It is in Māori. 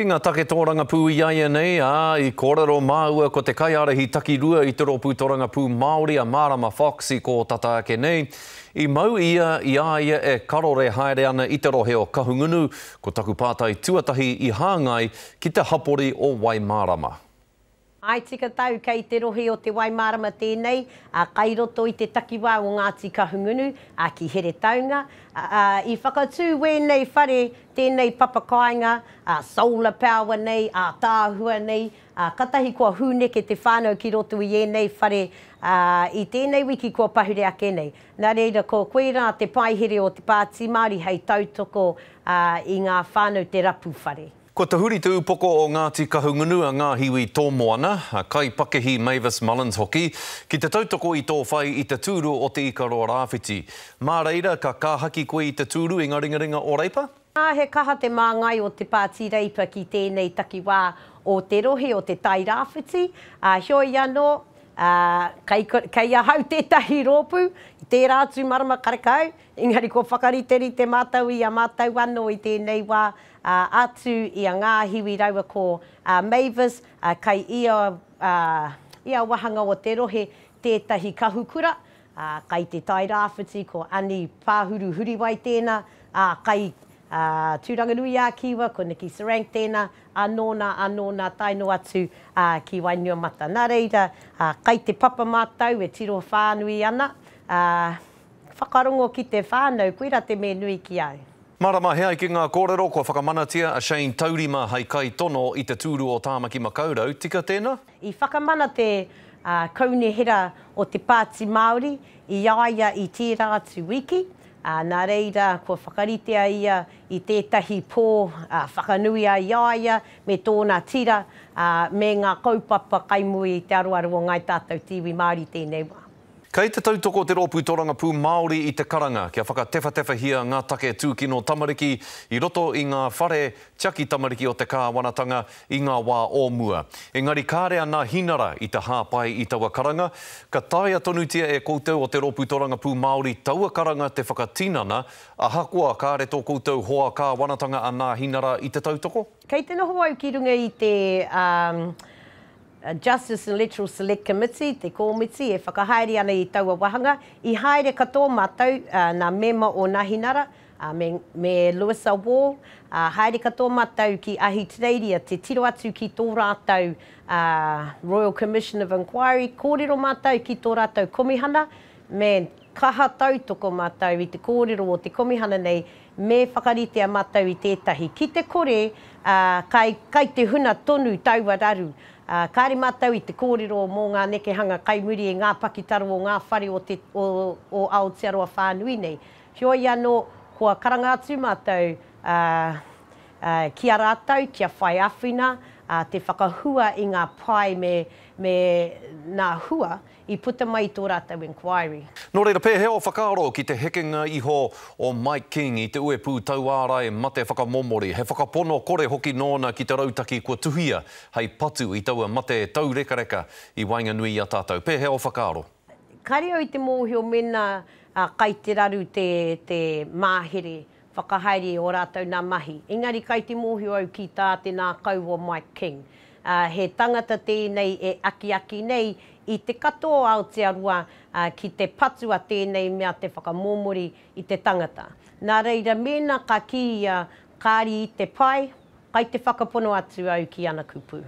Ki ngā take tōranga pū i aia nei, i kōrero māua ko te kaiarahi taki rua i te ropu tōranga pū Māori a Marama Fox i ko tata ake nei. I mau ia i aia e karore haere ana i te rohe o Kahungunu, ko taku pātai tuatahi i hāngai ki te hapori o Waimarama. Ai tika tau kei te rohe o te Waimarama tēnei, kai roto i te takiwā o Ngāti Kahungunu, ki here taunga. I whakatū wēnei whare tēnei papakainga, solar power nei, tāhua nei, katahi kua hūneke te whānau ki roto i ēnei whare i tēnei wiki kua pahure ake nei. Nā reira ko koe rā te paihere o te Pāti Māori hei tautoko i ngā whānau te rapu whare. Ko te huri te upoko o Ngāti Kahungunu a ngā hiwi tō moana, kai pakehi Mavis Mullins hoki, ki te tautoko i tō whai i te tūru o te Ikaroa Rāwhiti. Mā reira, ka kāhaki koe i te tūru i ngā ringaringa o Reipa? He kaha te māngai o te Pāti Reipa ki tēnei takiwā o te rohe o te Tai Rāwhiti. Hioi anō, kei ahau tētahi rōpu, i te rātu marama karakau, ingari ko whakariteri te mātau i a mātau anō i tēnei wā, atu i a ngā hiwi raua ko Mavis, kai ia wahanga o te rohe tētahi kahukura, kai te Tai Rāwhiti ko Ani Pāhuru Huriwai tēnā, kai Tūranganui a Kiwa, ko Niki Sarang tēnā, anōna taino atu ki Wainua-mata. Nā reira, kai te papa mātau e tiro whānui ana, whakarongo ki te whānau, koera te me nui ki au. Marama, hea ki ngā kōrero, ko whakamanatia a Shane Taurima hei kai tono i te tūru o Tāmaki Makaurau. Tika tēnā? I whakamana te kaunehera o te Pāti Māori i aia i tērā atu wiki. Nā reira, ko whakaritea ia i tētahi pō whakanui a i aia me tōna tira me ngā kaupapa kaimui i te aroaro o ngai tātou tiwi Māori tēnei wā. Kei te tautoko te rōpū tōranga pū Māori i te karanga, kia whakatewhatewha hia ngā take tūkino tamariki i roto i ngā whare tiaki tamariki o te kāwanatanga i ngā wā o mua. Engari kārea nā hinara i te hāpai i taua karanga, ka tāia tonutia e koutou o te rōpū tōranga pū Māori taua karanga te whakatinana, ahakoa kāre tō koutou hoa kāwanatanga a nā hinara i te tautoko? Kei te noho au ki runga i te Justice and Electoral Select Committee, te kōmiti, e whakahaere ana i taua wahanga. I haere katoa mātou nā mema o Nahinara, me Lewisa Wall, haere katoa mātou ki Ahitereiria, te tiro atu ki tō rātou Royal Commission of Inquiry, kōrero mātou ki tō rātou komihana, me kaha tautoko mātou i te kōrero o te komihana nei, me whakaritea mātou i tētahi. Ki te kore, kai te huna tonu taua raru, kāre mātou i te kōrero mō ngā nekehanga kaimuri e ngā pakitaro o ngā whare o Aotearoa whānui nei. Hioi anō, kua karangātu mātou kia rātou, kia whai awhina, te whakahua i ngā pai me ngā hua i puta mai tō rātou inquiry. Nō reira, pē heo whakaaro ki te hekenga iho o Mike King i te uepū tauārai mate whakamomori. He whakapono kore hoki nōna ki te rautaki kua tuhia hei patu i taua mate taurekareka i Wainganui a tātou. Pē heo whakaaro? Kareo i te mōhio mena kai te raru te māhere whakahaere o rātou nā mahi. Engari kai te mōhio au ki tā te nā kau o Mike King. He tangata tēnei e aki nei i te katoa Aotearoa ki te patua tēnei mea te whakamomori i te tangata. Nā reira, mena ka ki kāri i te pai, kai te whakapono atu au ki ana kupu.